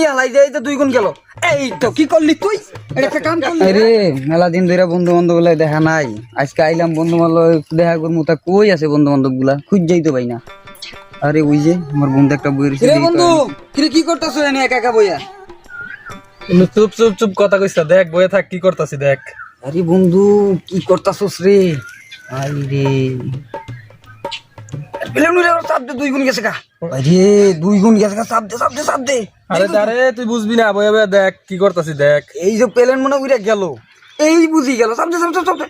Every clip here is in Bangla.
নিয়ে হালাই যায়, এই যে 2 গুণ গেল। এই তো কি করলি তুই? এটা একটা কাম করলি রে। মেলা দিন ধরে বন্ধু বান্ধব গুলা দেখা নাই, আজকে আইলাম বন্ধু বান্ধব দেখা করবো, তা কই আছে বন্ধু বান্ধব গুলা? খুঁজেই তো পাই না। আরে ওই যে আমার বন্ধু একটা বই রে বন্ধু, কি করতেছ এনে একা একা বইয়া? চুপ চুপ চুপ কথা কইছ, দেখ বইয়ে থাক কি করতাছি দেখ। আরে বন্ধু কি করতাছস রে? আরে বেলুনের চাপ দে, 2 গুণ গেছে গা। আরে 2 গুণ গেছে গা, চাপ দে চাপ দে চাপ দে। আরে দাঁড়ে, তুই বুঝবি না, বইয়ে বইয়ে দেখ কি করতাছি দেখ। এই যে প্লেন মনে উড়ে গেল, এই বুঝি গেল, চাপ দে চাপ দে চাপ দে।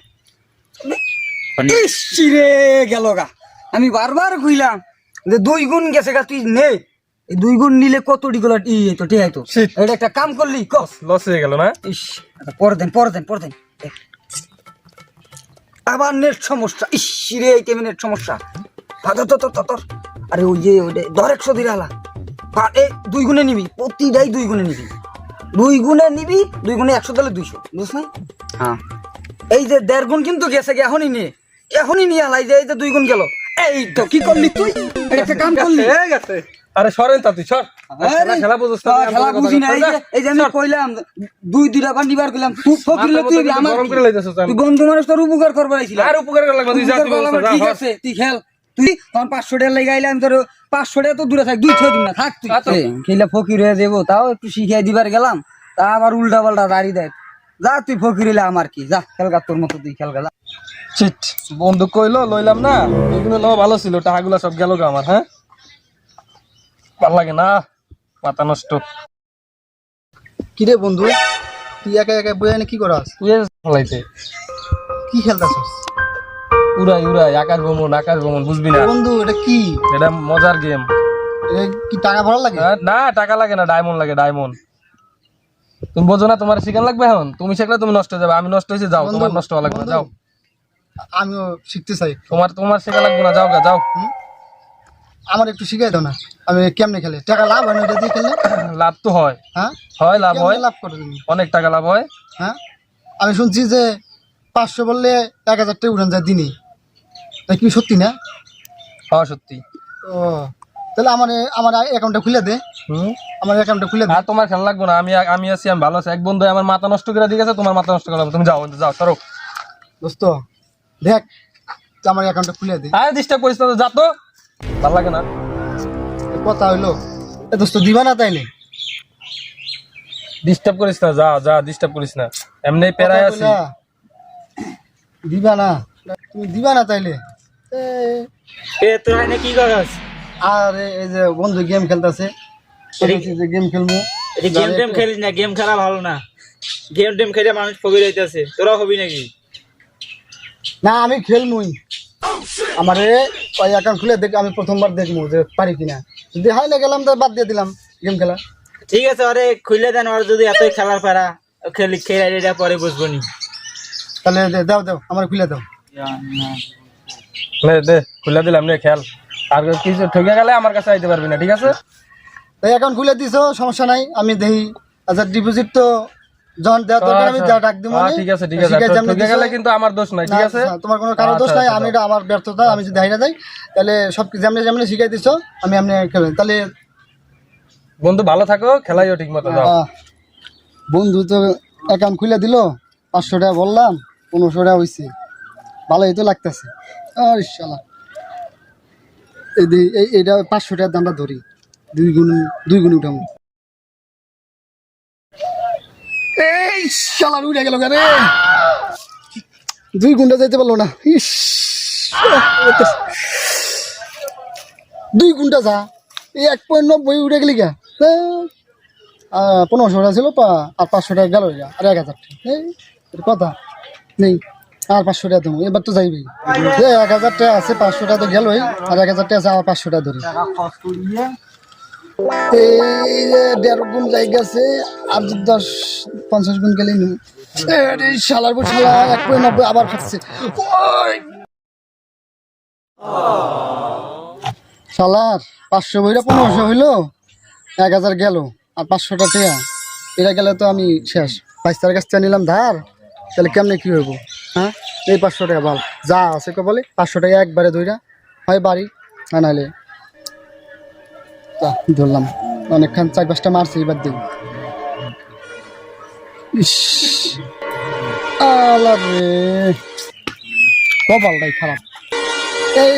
ইস রে গেল গা। আমি বারবার কইলাম যে 2 গুণ গেছে গা, তুই নে। এই 2 গুণ নিলে কত ডিগুলা তো ঠিক আছে তো। এটা একটা কাম করলি কস, লস হয়ে গেল না। ইস পরে দেন। আবার নেট সমস্যা। ইস রে এই নেট সমস্যা। তোর আরে ওই যে ধর 100 দিরা হালা। 2 গুণে নিবি, প্রতিটাই 2 গুণে নিবি। 2 গুণে নিবি, 2 গুণে 100 দিলে 200, বুঝছ না? হ্যাঁ এই যে 1.5 গুণ কিন্তু গেছে গে, এখনই নিয়ে হালাই যে এই যে 2 গুণ গেল। এই তো কি করলি তুই? এটা একটা কাম করলি। হয়ে গেছে। আরে সরেন তা তুই সর। খেলা বুঝছ না, খেলা বুঝি না। এই যে আমি কইলাম 2 বার নিবার কইলাম, তুই ফকিরলে তুই আমার গরম করে লইতাছস। তুই বন্ধু মানুষ, তোর উপকার করবার আইছিস। আর উপকার করা লাগবে, তুই যা তুই বলছ যা। ঠিক আছে তুই খেল, তুই তখন 500 টাকা লাগি আইলাম, তোর 500 টাকা তো দূরে থাক, 200 দিন না থাক তুই। খেলা ফকির হয়ে যাবো, তাও একটু শিখাই দিবার গেলাম, তা আবার উল্টা পাল্টা দাঁড়ি দেয়। যা তুই ফকির হইলে আমার কি, যা খেলগা তোর মতো তুই খেলগা যা। চিট বন্ধু কইলো লইলাম না, এগুলো লো ভালো ছিল, টাকাগুলো সব গেল গা আমার। হ্যাঁ ভাল লাগে না, মাথা নষ্ট। কিরে বন্ধু, তুই একা একা বই এনে কি করাস? তুই ফলাইতে কি খেলতাছস? উড়াই আকাশ ভ্রমণ বুঝবি না বন্ধু এটা কি? এটা মজার গেম। এটা কি টাকা ভরা লাগে? না টাকা লাগে না, ডায়মন্ড লাগে, ডায়মন্ড। তুমি বোঝো না, তোমার শিখান লাগবে। এখন তুমি শিখলে তুমি নষ্ট হয়ে যাবে, আমি নষ্ট হয়েছি, যাও। তোমার নষ্ট হওয়া লাগবে না, যাও। আমিও শিখতে চাই। তোমার শেখা লাগবে না, যাও গা যাও। আমার একটু শিখাই দাও না, আমি কেমনে খেলে? টাকা লাভ হয় না এটা দিয়ে খেললে? লাভ তো হয়। হ্যাঁ হয়, লাভ হয়, লাভ করে তুমি। অনেক টাকা লাভ হয়। হ্যাঁ আমি শুনছি যে 500 বললে 1000 টাকা উঠান যায় দিনে, তাই কি সত্যি না? হ্যাঁ সত্যি। ও তাহলে আমার অ্যাকাউন্টটা খুলে দে। আমার অ্যাকাউন্টটা খুলে দে। আর তোমার খেলা লাগবে না, আমি আছি, আমি ভালো আছি। এক বন্ধু আমার মাথা নষ্ট করে দিয়ে গেছে, তোমার মাথা নষ্ট করে তুমি যাও যাও সরো। দোস্ত দেখ আমার অ্যাকাউন্টটা খুলে দে। আরে ডিস্টার্ব করিস না তো, যা তো, ভালো লাগে না। কথা হইলো দোস্ত, দিবা না তাইলে? ডিস্টার্ব করিস না, যা ডিস্টার্ব করিস না, এমনি পেরায় আছি। দিবা না? তুমি দিবা না তাইলে? তোর এনে কি করস? আরে এই যে বন্ধু গেম খেলতেছে, গেম খেলবো। গেম টেম খেলিস না, গেম খেলা ভালো না। গেম টেম খেলে মানুষ ফকির হইতেছে, তোরা হবি নাকি? না আমি খেলবই, আমারে ওই অ্যাকাউন্ট খুলে দেখ, আমি প্রথমবার দেখবো যে পারি কিনা। যদি হয় না গেলাম তো বাদ দিয়ে দিলাম গেম খেলা। ঠিক আছে, আরে খুলে দেন, আর যদি এতই খেলার পারা খেলে পরে বুঝবো নি। তাহলে দাও আমার খুলে দাও। দে খুলে দিলাম রে, খেল। আর কিছু ঠকে গেলে আমার কাছে আইতে পারবি না, ঠিক আছে? তাই অ্যাকাউন্ট খুলে দিছো, সমস্যা নাই, আমি দেখি। আচ্ছা ডিপোজিট তো যখন দেওয়া দরকার আমি যা ডাক দিব। ঠিক আছে ঠকে গেলে কিন্তু আমার দোষ নাই, ঠিক আছে? তোমার কোনো কারো দোষ নাই, আমি এটা আমার ব্যর্থতা। আমি যদি হাইরা যাই তাহলে সব যেমনি যেমনি শিখাই দিছো আমি এমনি খেলেন। তাহলে বন্ধু ভালো থাকো, খেলাইও ঠিক মতো যাও। বন্ধু তো অ্যাকাউন্ট খুলে দিল, 500 টাকা বললাম, 1500 টাকা হয়েছে, ভালোই তো লাগতেছে। আর শালা এইটা 500 টাকার দামটা ধরি, 2 গুণ উঠাম। এই শালা উঠে গেল রে, 2 গুণটা যাইতে পারলো না। ইস 2 গুণটা যা, এই 1.90 উঠে গেলি গা। 1500 টাকা ছিল আর 500 টাকা গেল, আর 1000 টাকা। এই কথা নেই, আর 500 টাকা দেবো, এবার তো যাইবি। 1000 টাকা আছে, 500 টাকা তো গেলই, আর 1000 টাকা আছে, আর 500 টাকা ধরি। এই 1.5 গুণ জায়গা আছে, আর 50 গুণ গেলেই নেব। শালার পর শালা 1.90 আবার খাচ্ছে। শালার 500 বইটা 1500 হইলো, 1000 গেল, আর 500 টাকা এটা গেলে তো আমি শেষ। 22 কাছ থেকে নিলাম ধার, তাহলে কেমনে কি হইব? হ্যাঁ এই 500 টাকা বল যা আছে বলে, 500 টাকা একবারে ধইরা হয় বাড়ি, নাহলে ধরলাম। অনেকক্ষণ 4-5টা মারছে এবার দিই। ইস আল্লাহ রে, কপালটাই খারাপ।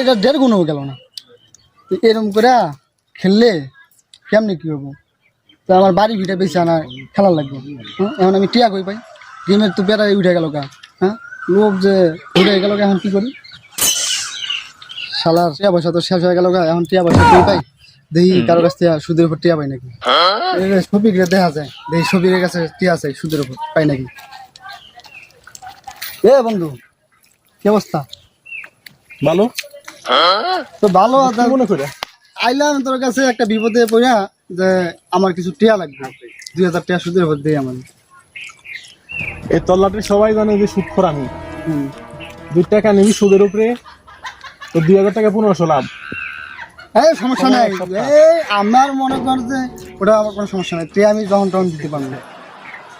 এটা 1.5 গুণ হয়ে গেল না। এরকম করে খেললে কেমনি কি হবো? তো আমার বাড়ি ভিটে বেশি আনা খেলা লাগবে। এখন আমি টিয়া কই পাই? গেমের তো বেড়াই উঠে গেল গা। হ্যাঁ, লোক যে উঠে গেল গা, এখন কি করি? শালার টিয়া পয়সা তো শেষ হয়ে গেল গা, এখন টিয়া পয়সা কই পাই? দেখি কারোর কাছ থেকে সুদের উপর টিয়া পাই নাকি। সবিকে দেখা যায়, দেখি সবিরের কাছে টিয়া আছে সুদের উপর পাই নাকি। এ বন্ধু, কি অবস্থা? ভালো তো ভালো কি মনে করে? আইলাম তোর কাছে একটা বিপদে পড়া, যে আমার কিছু টিয়া লাগবে, 2000 টাকা সুদের উপর দেই আমার। এই তল্লাটি সবাই জানে যে সুদখোর আমি। 2 টাকা নিবি সুদের উপরে, তো 2000 টাকা 1500 লাভ। এই সমস্যা নাই, এই আমার মনে কর যে ওটা আমার কোনো সমস্যা নাই, তুই আমি যখন তখন দিতে পারবো।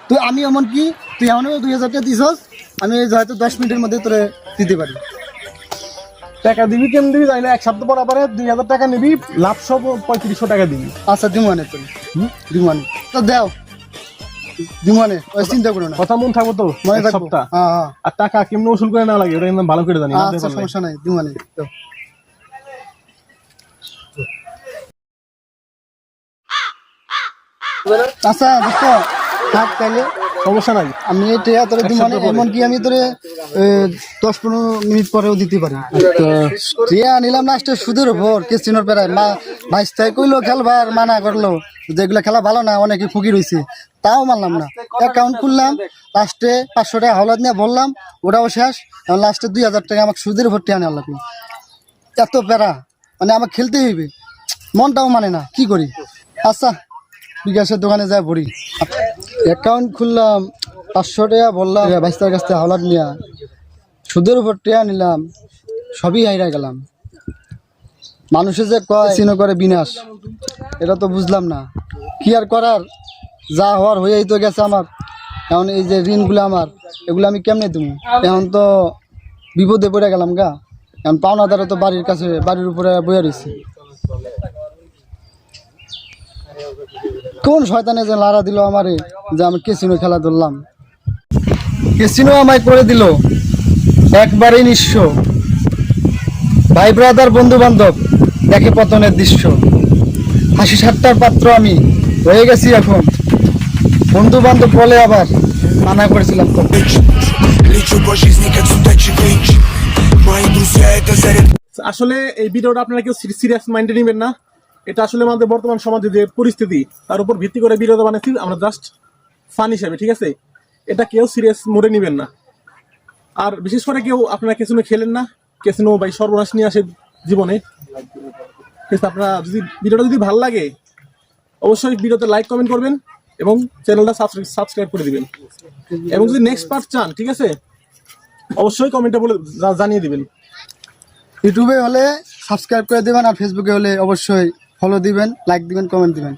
তুই আমি এমন কি তুই এমন 2000 টাকা দিছস, আমি হয়তো 10 মিনিটের মধ্যে তোরে দিতে পারি। টাকা দিবি কেমন দিবি জানি না, 1 সপ্তাহ পর আবার 2000 টাকা নিবি, লাভ সব 3500 টাকা দিবি। আচ্ছা দিমানে তোর দিমানে তো দেও, দিমানে ওই চিন্তা করো না, কথা মন থাকবো তো মনে 1 থাকবো। সপ্তাহ। হ্যাঁ হ্যাঁ, আর টাকা কেমন উসুল করে না লাগে ওটা কিন্তু ভালো করে জানি না। আচ্ছা সমস্যা নাই, দিমানে তো। আচ্ছা দোস্ত থাক তাইলে, সমস্যা নাই। আমি এটা তোরে দিমানে, এমনকি আমি তোরে 10-15 মিনিট পরেও দিতে পারি। টিয়া নিলাম লাস্টে সুদের উপর, কেসিনোর পেরায় মা ভাইস্তাই কইলো খেলবার, মানা করলো যেগুলো খেলা ভালো না, অনেকে ফকির হইছে, তাও মানলাম না। অ্যাকাউন্ট খুললাম, লাস্টে 500 টাকা হাওলাত নিয়ে বললাম, ওটাও শেষ। এখন লাস্টে 2000 টাকা আমাকে সুদের উপর টিয়া নেওয়া লাগলো। এত প্যারা, মানে আমাকে খেলতেই হইবে, মনটাও মানে না, কি করি? আচ্ছা বিকাশের দোকানে যাই ভরি। অ্যাকাউন্ট খুললাম, 500 টাকা বললাম ভাইস্তার কাছ থেকে হাওলাত নিয়া, সুদের উপর টিয়া নিলাম, সবই হাইরা গেলাম। মানুষে যে কয় চিনো করে বিনাশ, এটা তো বুঝলাম না। কি আর করার, যা হওয়ার হয়েই তো গেছে আমার। এখন এই যে ঋণগুলো আমার, এগুলো আমি কেমনে দেবো? এখন তো বিপদে পড়ে গেলাম গা। এখন পাওনাদারে তো বাড়ির কাছে, বাড়ির উপরে বইয়া রয়েছে। কোন শয়তানে যে লাড়া দিল আমারে, যে আমি কেসিনো খেলা ধরলাম। কেসিনো আমায় করে দিল একবারেই নিঃস্ব। ভাই ব্রাদার বন্ধু বান্ধব দেখে পতনের দৃশ্য। হাসি ঠাট্টার পাত্র আমি হয়ে গেছি এখন, বন্ধু বান্ধব বলে আবার মানা করেছিলাম তো। Лечу по жизни как судачий клинч. Мои друзья это заряд. আসলে এই ভিডিওটা আপনারা কেউ সিরিয়াস মাইন্ডে নেবেন না। এটা আসলে আমাদের বর্তমান সমাজে যে পরিস্থিতি, তার উপর ভিত্তি করে ভিডিওটা বানাচ্ছি আমরা, জাস্ট ফান হিসেবে, ঠিক আছে? এটা কেউ সিরিয়াস মোডে নেবেন না। আর বিশেষ করে কেউ আপনারা ক্যাসিনো খেলেন না, ক্যাসিনো ভাই সর্বনাশ নিয়ে আসে জীবনে। ঠিক আছে, আপনারা যদি ভিডিওটা যদি ভালো লাগে অবশ্যই ভিডিওতে লাইক কমেন্ট করবেন এবং চ্যানেলটা সাবস্ক্রাইব করে দিবেন। এবং যদি নেক্সট পার্ট চান, ঠিক আছে, অবশ্যই কমেন্টে বলে জানিয়ে দিবেন। ইউটিউবে হলে সাবস্ক্রাইব করে দিবেন, আর ফেসবুকে হলে অবশ্যই ফলো দিবেন, লাইক দিবেন, কমেন্ট দিবেন।